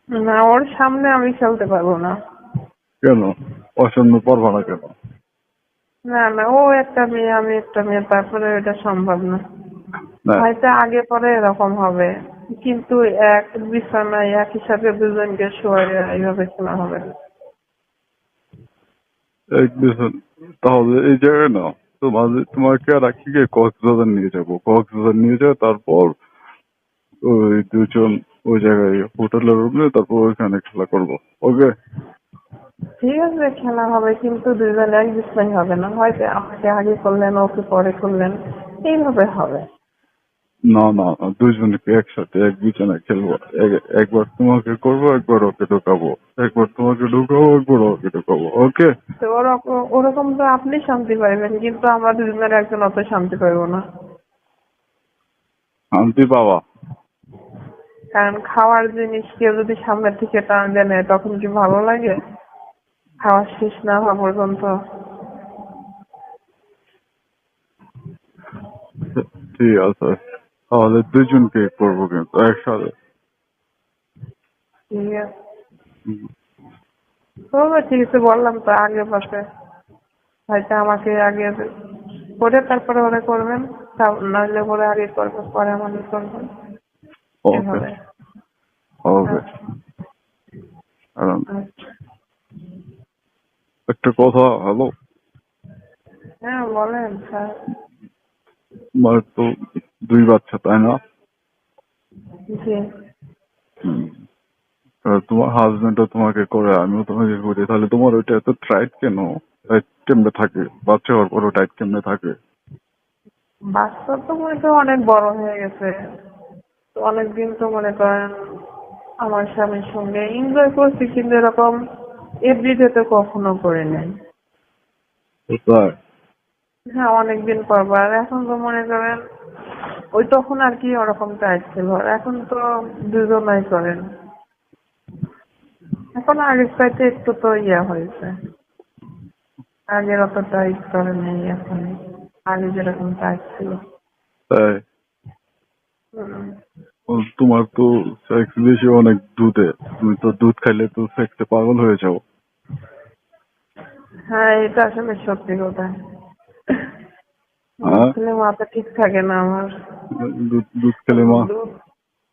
না, ওর সামনে আমি খেলতে পারবো না। কেন? পছন্দ পারবা না কেন? না না, ও একটা মেয়ে আমি একটা মেয়ে, তারপরে এটা সম্ভব না। না, হয়তো আগে পরে এরকম হবে, কিন্তু এক বিছানায় একই সাথে দুজনকে শোয়ারে এইভাবে খেলা হবে না। এক বছর তাহলে এই জায়গায় না, তোমাকে রাখি গিয়ে কক্সবাজার নিয়ে যাবো। কক্সবাজার নিয়ে যাও, তারপর ওই দুজন ওই জায়গায় হোটেলের রুমে, তারপর ওইখানে খেলা করবো। ওকে? ঠিক আছে, খেলা হবে, কিন্তু দুজন এক বিছানায় হবে না। হয়তো আমাকে আগে করলেন, ওকে পরে করলেন, এইভাবে হবে। না না না, দুজনকে একসাথে এক বিছানায় খেলবো। একবার তোমাকে করবো, একবার ওকে ঢুকাবো। একবার তোমাকে ঢুকাবো, একবার ওকে ঢুকাবো। ওকে? তো ওরকম ওরকম তো আপনি শান্তি পাইবেন, কিন্তু আমরা দুজনের একজন অত শান্তি পাইবো না। শান্তি পাওয়া? কারণ খাওয়ার জিনিস কেউ যদি সামনের থেকে টান দেয় তখন কি ভালো লাগে? খাওয়া শেষ না হওয়া পর্যন্ত। ঠিক আছে, তাহলে দুজনকে করবো কিন্তু একসাথে। ঠিক আছে, হুম। তবে ঠিক আছে, বললাম তো আগে পাশে। হয়তো আমাকে আগে করে তারপরে ওরা করবেন, নাহলে ওরা আগে করবে পরে আমাকে করবেন, ওকে, এভাবে। হবে। আচ্ছা কারণ আচ্ছা। একটা কথা, হ্যালো। হ্যাঁ বলেন স্যার। তোমার তো দুই বাচ্চা, তাই না? জি। হুম। তোমার হাজবেন্ডও তোমাকে করে, আমিও তোমাকে করি, তাহলে তোমার ওইটা এত টাইট কেন? টাইট কেমনে থাকে? বাচ্চা হওয়ার পরও টাইট কেমনে থাকে? বাচ্চা তো মনে করেন অনেক বড় হয়ে গেছে, তো অনেকদিন তো মনে করেন আমার স্বামীর সঙ্গে এনজয় করছি, কিন্তু এরকম এভরিডে তো কখনো করে নাই। তাই? হ্যাঁ, অনেকদিন পর পর। আর এখন তো মনে করেন ওই তখন আর কি ওরকম টাইট ছিল, আর এখন তো দুজনাই করেন। এখন আগের চাইতে একটু তো হয়েছে, আগের অত টাইট করে নেই এখন, আগে যেরকম টাইট ছিল। তাই? হুম। তোমার তো সেক্স বেশি অনেক দুধে। তুমি তো দুধ খাইলে তো সেক্সে পাগল হয়ে যাও। হ্যাঁ, এটা আসলে সত্যি কথা। দুধ হ্যাঁ? খেলে মাথা ঠিক থাকে না আমার। দুধ দুধ খেলে মা? দুধ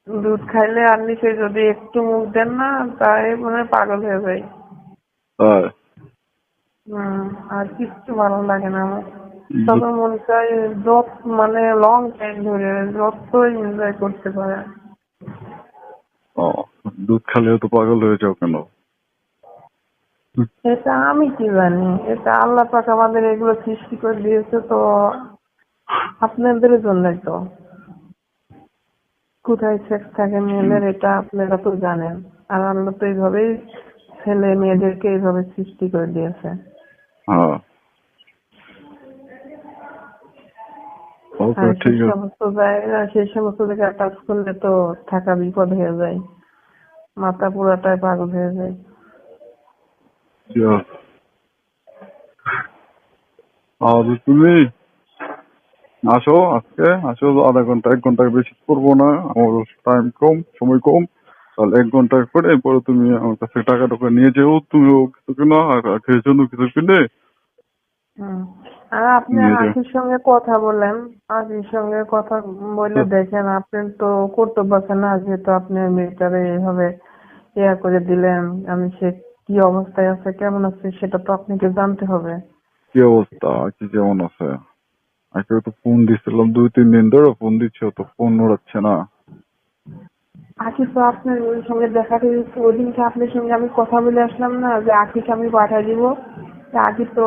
দুধ খাইলে আর নিচে যদি একটু মুখ দেন না, তাই মনে হয় পাগল হয়ে যায়। তাই? হুম। আর কিচ্ছু ভালো লাগে না আমার। দুধ? তবে মনে চাই যত মানে লং টাইম ধরে যতই এনজয় করতে পারে। ও, দুধ খালেও তো পাগল হয়ে যাও কেন? এটা আমি কি জানি, এটা আল্লাহ পাক আমাদের এগুলো সৃষ্টি করে দিয়েছে তো আপনাদের জন্যই তো। কোথায় সেক্স থাকে মেয়েদের এটা আপনারা তো জানেন। আর আল্লাহ তো এইভাবেই ছেলে মেয়েদেরকে এইভাবে সৃষ্টি করে দিয়েছে। হ্যাঁ। ওকে, আর ঠিক আছে। সেই সমস্ত জায়গায় টাচ করলে তো থাকা বিপদ হয়ে যায়, মাথা পুরাটাই পাগল হয়ে যায়। ঠিক আছে। আর তুমি আসো, আজকে আসো, আধা ঘন্টা 1 ঘন্টার বেশি করবো না। আমার টাইম কম, সময় কম। তাহলে 1 ঘন্টা করে পরে তুমি আমার কাছে টাকা টাকা নিয়ে যেও, তুমিও কিছু কিনো আর আখের জন্য কিছু কিনে হুম। আর আপনি নিয়ে যাও। আখির সঙ্গে কথা বলেন, আখির সঙ্গে কথা বলে দেখেন। আপনি তো কর্তব্য আছে না, যেহেতু আপনি মেয়েটারে এইভাবে করে দিলেন, আমি সে কি অবস্থায় আছে কেমন আছে সেটা তো আপনাকে জানতে হবে। কি অবস্থা? কি কেমন আছে? আজকে তো ফোন দিচ্ছিলাম 2-3 দিন ধরে, ফোন দিচ্ছ তো ফোন উড়াচ্ছে না। আখি তো আপনার ওই সঙ্গে দেখা করেছি, ওই দিনকে আপনার সঙ্গে আমি কথা বলে আসলাম না যে আখিকে আমি পাঠিয়ে দিব। তা আখি তো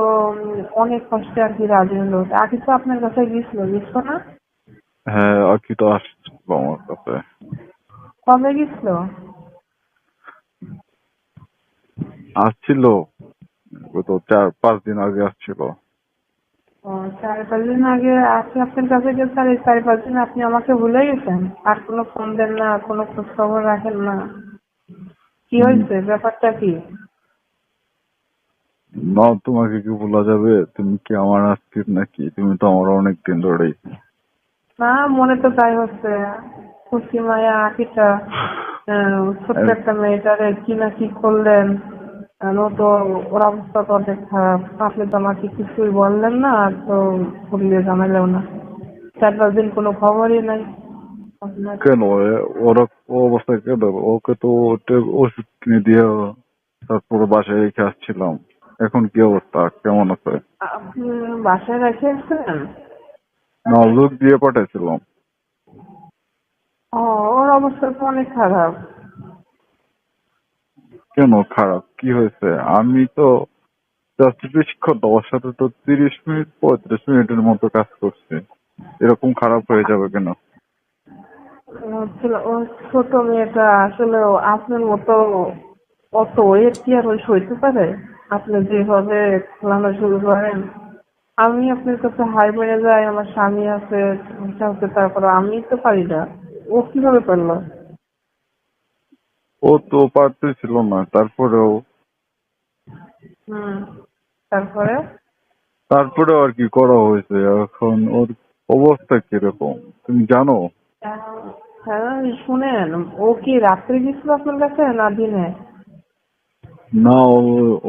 অনেক কষ্টে আর কি রাজি হলো। তা আখি তো আপনার কাছে গেছিল না? হ্যাঁ, আকি তো আসছিল আমার কাছে। কবে গেছিল? আসছিল গত 4-5 দিন আগে আসছিল। ও, 4-5 দিন আগে আখি আপনার কাছে গেছে, আর এই 4-5 দিন আপনি আমাকে ভুলে গেছেন? আর কোনো ফোন দেন না, কোনো খোঁজ খবর রাখেন না? কি উম, হয়েছে, ব্যাপারটা কি? না, তোমাকে কি বলা যাবে? তুমি কি আমার আত্মীয় নাকি? তুমি তো আমার অনেক দিন ধরেই। না, মনে তো তাই হচ্ছে, খুশি মায়া আখিটা। ছোট্ট একটা মেয়েটারে কি না কি করলেন। ও তো ওর অবস্থা তো অনেক খারাপ। আপনি তো আমাকে কিছুই বললেন না, আর তো বললে জানালেও না। 4-5 দিন কোনো খবরই নাই আপনার। কেন ওরা ও অবস্থায় কেন? ওকে তো ওষুধ কিনে দিয়ে তারপরে বাসায় রেখে আসছিলাম। এখন কি অবস্থা, কেমন আছে? আপনি বাসায় রেখেছেন? না, লোক দিয়ে পাঠাইছিলাম। ও, ওর অবস্থা তো অনেক খারাপ। কেন খারাপ, কি হয়েছে? আমি তো জাস্ট বেশিক্ষণ না, ওর সাথে তো 30 মিনিট 35 মিনিটের মতো কাজ করছি। এরকম খারাপ হয়ে যাবে কেন? হচ্ছিল ও ছোট মেয়েটা আসলে আপনার মতো অত ওয়েট কি আর ওই সইতে পারে? আপনি যেভাবে খেলানো শুরু করেন, আমি আপনার কাছে হাই মেরে যাই, আমার স্বামী আছে, সংসার আছে, তারপরে আমি তো পারি না। ও কিভাবে পারলো? ও তো পারতেছিল না, তারপরেও হুম, তারপরে তারপরেও আর কি করা হয়েছে। এখন ওর অবস্থা কিরকম তুমি জানো? হ্যাঁ, শুনেন, ও কি রাত্রে গেছিল আপনার কাছে না দিনে? না,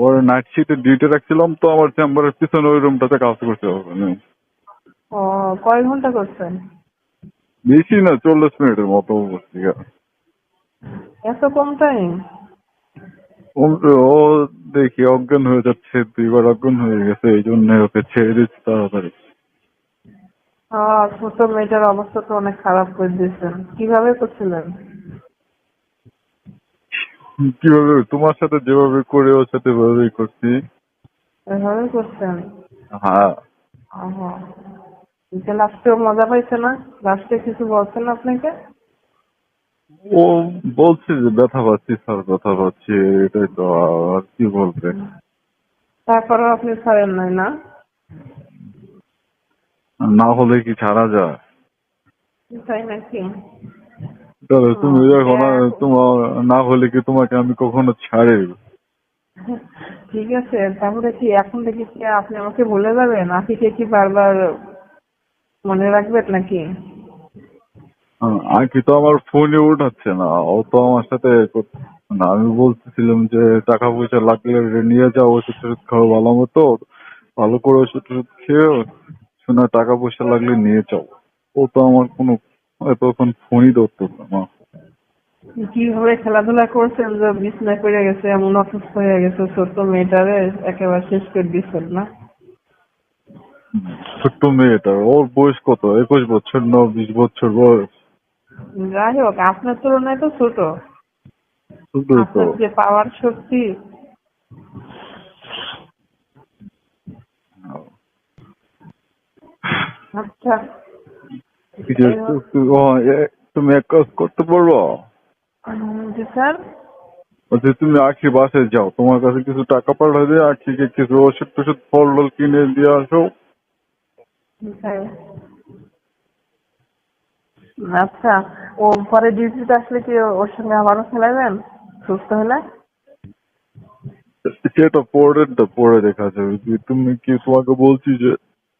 ওর নাইট শিফটে ডিউটি রাখছিলাম তো, আমার চেম্বারের পিছনে ওই রুমটাতে কাজ করছে ওখানে। ও, কয় ঘন্টা করছেন? বেশি না, 40 মিনিটের মতো বসছি। এত কম টাইম? ও ও দেখি অজ্ঞান হয়ে যাচ্ছে, 2বার অজ্ঞান হয়ে গেছে, এই জন্য ওকে ছেড়ে দিচ্ছি তাড়াতাড়ি। ছোট মেয়েটার অবস্থা তো অনেক খারাপ করে দিয়েছেন। কিভাবে করছিলেন? কিভাবে? তোমার সাথে যেভাবে করে ওর সাথে ওইভাবেই করছি। এভাবে করছেন? হ্যাঁ। আহা, যে লাস্টে মজা পাইছে না? লাস্টে কিছু বলছেন না আপনাকে? ও বলছে যে ব্যথা পাচ্ছি স্যার, ব্যথা পাচ্ছি, এটাই তো। আর কি বলবে? তারপরেও আপনি ছাড়েন নাই না? না হলে কি ছাড়া যায়? তাই নাকি? তাহলে তুমি দেখো না, এখন তোমার না হলে কি তোমাকে আমি কখনো ছাড়ি? ঠিক আছে, তাহলে কি এখন থেকে কি আপনি আমাকে ভুলে যাবেন? আখিকে কি বারবার মনে রাখবেন নাকি? আর কি তো আমার ফোনে উঠাচ্ছে না, ও তো আমার সাথে না। আমি বলতেছিলাম যে টাকা পয়সা লাগলে নিয়ে যাও, ওষুধ টষুধ খাও ভালো মতো, ভালো করে ওষুধ টষুধ খেয়েও শোনা, টাকা পয়সা লাগলে নিয়ে যাও। ও তো আমার কোনো তখন ফোনই ধরতেছে না। কিভাবে খেলাধুলা করছেন যে বিছনায় পড়ে গেছে, এমন অসুস্থ হয়ে গেছে, ছোট্ট মেয়েটারে একেবারে শেষ করে দিচ্ছেন না? ছোট্ট মেয়েটা, ওর বয়স কত? 21 বছর না 20 বছর বয়স? যাই হোক, আপনার তুলনায় তো ছোট। শুধুই তো। আপনার যে পাওয়ার শক্তি! আচ্ছা, ঠিক যাই আছে, হোক। তুমি এক কাজ করতে পারবো? জি স্যার। বলছি তুমি আখি বাসায় যাও, তোমার কাছে কিছু টাকা পাঠাবে, আখিকে কিছু ওষুধ টষুধ ফল টল কিনে দিয়ে আসো। তাই? আচ্ছা, ও পরে ডিউটিতে আসলে কি ওর সঙ্গে আবারও খেলাবেন সুস্থ হলে? সেটা পরেরটা পরে দেখা যাবে। তুমি কি, তোমাকে বলছি যে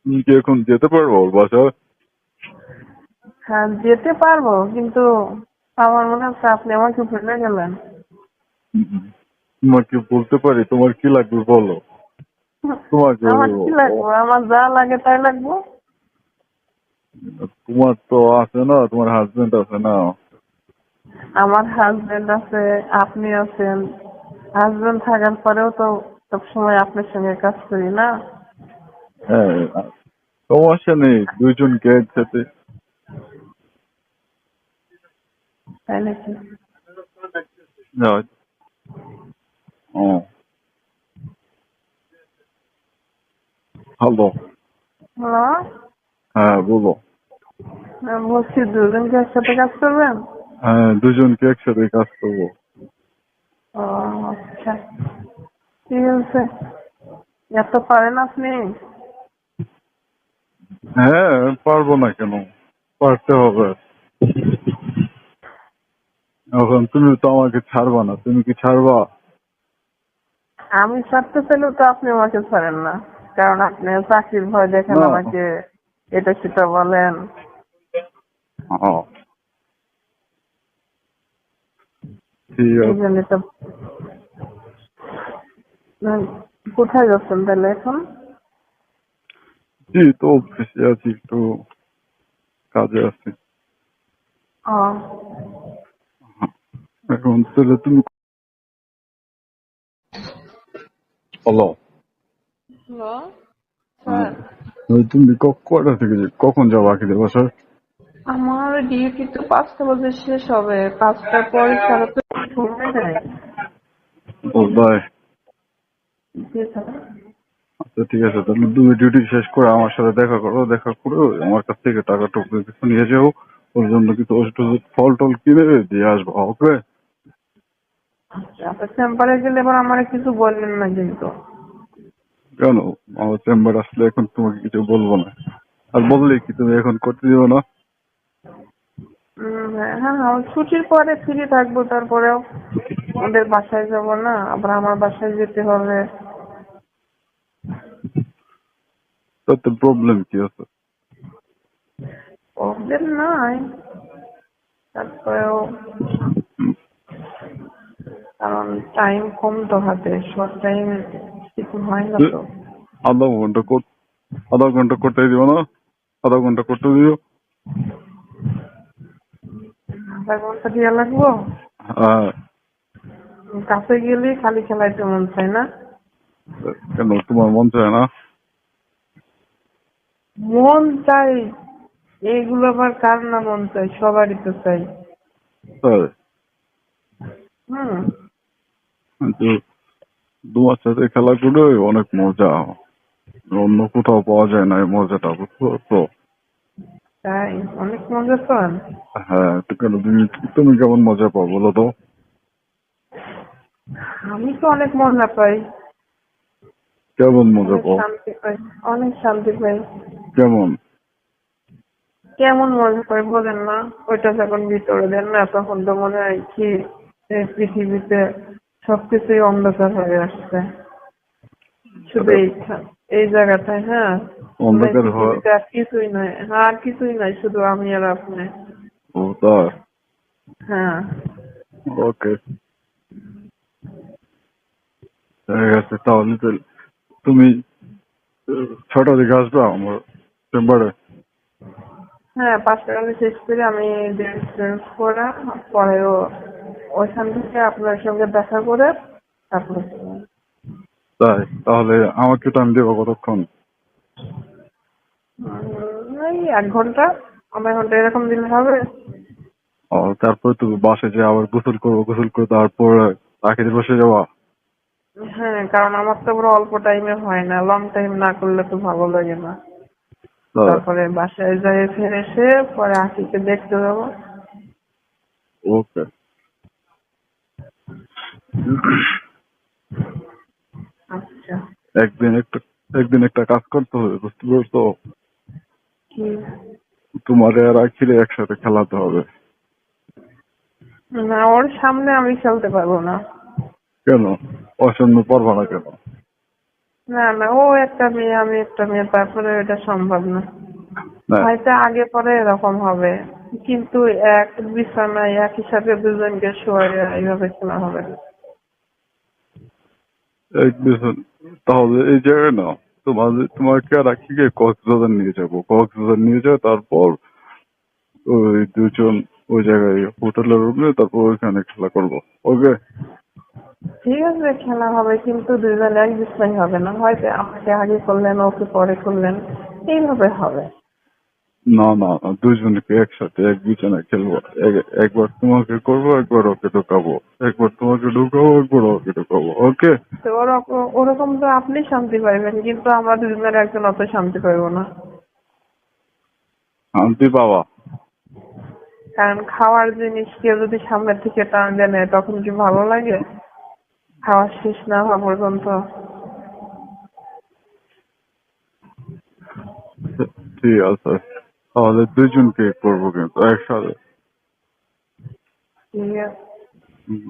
তুমি কি এখন যেতে পারবো ওর বাসায়? হ্যাঁ, যেতে পারবো, কিন্তু আমার মনে হচ্ছে আপনি আমাকে ভুলে গেলেন। তোমাকে বলতে পারি, তোমার কি লাগবে বলো? তোমাকে আমার কি লাগবে? আমার যা লাগে তাই লাগবে। তোমার তো আছে না, তোমার হাজবেন্ড আছে না? আমার হাজবেন্ড আছে, আপনি আছেন। হাজবেন্ড থাকার পরেও তো সবসময় আপনার সঙ্গে কাজ করি না? হ্যাঁ, সমস্যা নেই, দুইজনকে একসাথে। তাই নাকি? হ্যাঁ। ও, হ্যালো। হ্যালো। হ্যাঁ বলো। বলছি দুজনকে একসাথে কাজ করবেন? হ্যাঁ, দুজনকে একসাথে কাজ করবো। ও, আচ্ছা, ঠিক আছে। এত পারেন আপনি? হ্যাঁ, পারবো না কেন, পারতে হবে। এখন তুমি তো আমাকে ছাড়বা না, তুমি কি ছাড়বা? আমি ছাড়তে চাইলেও তো আপনি আমাকে ছাড়েন না, কারণ আপনি চাকরির ভয় দেখেন না। আমাকে এটা সেটা বলেন। ও, ঠিক এই আছে। জন্য তো কোথায় যাচ্ছেন তাহলে এখন? জি, তো অফিসে আছি, একটু কাজে আছি। ও এখন তাহলে তুমি হলো হ্যালো স্যার, তুমি কয়টা থেকে কখন যাবো আখিদের বাসায়? আমার ডিউটি তো 5টা বাজে শেষ হবে, 5টার পরে ছাড়া তো সময় নাই। ও ভাই, জি স্যার। আচ্ছা ঠিক আছে, তাহলে তুমি ডিউটি শেষ করে আমার সাথে দেখা করো, দেখা করে আমার কাছ থেকে টাকা টুকু কিছু নিয়ে যাও, ওর জন্য কিছু ওষুধ টষুধ ফল টল কিনে দিয়ে আসবো, ওকে? আপনার চেম্বারে গেলে এবার আমার কিছু বললেন না কিন্তু। কেন? আমার চেম্বার আসলে এখন তোমাকে কিছু বলবো না, আর বললে কি তুমি এখন করতে দিবে না? হ্যাঁ হ্যাঁ হ্যাঁ, ছুটির পরে ফ্রি থাকবো, তারপরেও ওদের বাসায় যাব না, আবার আমার বাসায় যেতে হবে। তাতে প্রবলেম কি আছে? প্রবলেম নাই, তারপরেও কারণ টাইম কম তো হাতে, শর্ট টাইম কিছু হয় না তো। আধা ঘন্টা আধা ঘন্টা করতে দিও না, আধা ঘন্টা করতে দিও। 1/2 ঘন্টা দেওয়া লাগবো? হ্যাঁ। কাছে গেলেই খালি খেলাইতে মন চায় না? কেন তোমার মন চায় না? মন চাই, এইগুলো আবার কার না মন চাই, সবারই তো চাই। তাই? হুম। কিন্তু তোমার সাথে খেলা করে অনেক মজা, অন্য কোথাও পাওয়া যায় না এই মজাটা, বুঝছো তো? তাই অনেক মজা পান? হ্যাঁ, তো কেন তুমি তুমি কেমন মজা পাও বলো তো? আমি তো অনেক মজা পাই, কেমন মজা অনেক পাও? শান্তি পাই, অনেক শান্তি পাই। কেমন? কেমন মজা পাই বলেন না? ওইটা যখন ভিতরে দেন না, তখন তো মনে হয় কি এই পৃথিবীতে সবকিছুই অন্ধকার হয়ে আসছে, শুধু আরে, এই জায়গাটায়। হ্যাঁ, মনে হয় অন্ধকার হওয়া। পৃথিবীতে আর কিছুই নয়, আর কিছুই নাই, শুধু আমি আর আপনি। ও তাই? হ্যাঁ। ওকে, ঠিক আছে, তাহলে তো তুমি 6টার দিকে আসবে আমার চেম্বারে। হ্যাঁ, 5টা কাজে শেষ করে আমি ড্রেস চেঞ্জ করা, পরেও ওইখান থেকে আপনার সঙ্গে দেখা করে তারপরে চলে আসবো। তাই? তাহলে আমাকে টাইম দেবো কতক্ষণ? এই 1 ঘন্টা, 1/2 ঘন্টা এরকম দিলে হবে? ও, তারপরে তুমি বাসে যে আবার গোসল করবো, গোসল করে তারপর পাখিদের বসে যাওয়া? হ্যাঁ, কারণ আমার তো পুরো অল্প টাইমে হয় না, লং টাইম না করলে তো ভালো লাগে না। তাই? তারপরে বাসায় যাই, ফিরে এসে পরে আঁকিকে দেখতে যাবো। ওকে। আচ্ছা। একদিন একটা একদিন একটা কাজ করতে হবে, বুঝতে পারছো? কি? তোমার আর আখিরে একসাথে খেলাতে হবে। না, ওর সামনে আমি খেলতে পারবো না। কেন? অসম্য পারবা না কেন? না না, ও একটা মেয়ে আমি একটা মেয়ে, তারপরে এটা সম্ভব না। না, হয়তো আগে পরে এরকম হবে, কিন্তু এক বিছানায় একই সাথে দুজনকে শোয়াইয়া এইভাবে খেলা হবে না। এক বছর তাহলে এই জায়গায় না, তোমাকে আর আখিকে কক্সবাজার নিয়ে যাবো, কক্সবাজার নিয়ে যাও, তারপর ওই দুজন ওই জায়গায় হোটেলের রুমে, তারপর ওইখানে খেলা করবো, ওকে? ঠিক আছে, খেলা হবে, কিন্তু দুজন এক বিছানায় হবে না, হয়তো আমাকে আগে করলেন, ওকে পরে করলেন, এইভাবে হবে। না না না, দুজনকে একসাথে এক বিছানায় খেলবো। একবার তোমাকে করবো, একবার ওকে ঢুকাবো, একবার তোমাকে ঢুকাবো, একবার ওকে ঢুকাবো, ওকে? তো ওরকম ওরকম তো আপনি শান্তি পাইবেন, কিন্তু আমরা দুজনের একজন অত শান্তি পাইবো না। শান্তি পাওয়া? কারণ খাওয়ার জিনিস কেউ যদি সামনের থেকে টান দেয় নেয়, তখন কি ভালো লাগে? খাওয়া শেষ না হওয়া পর্যন্ত। ঠিক আছে, তাহলে দুজনকে করবো কিন্তু একসাথে। ঠিক আছে। হুম।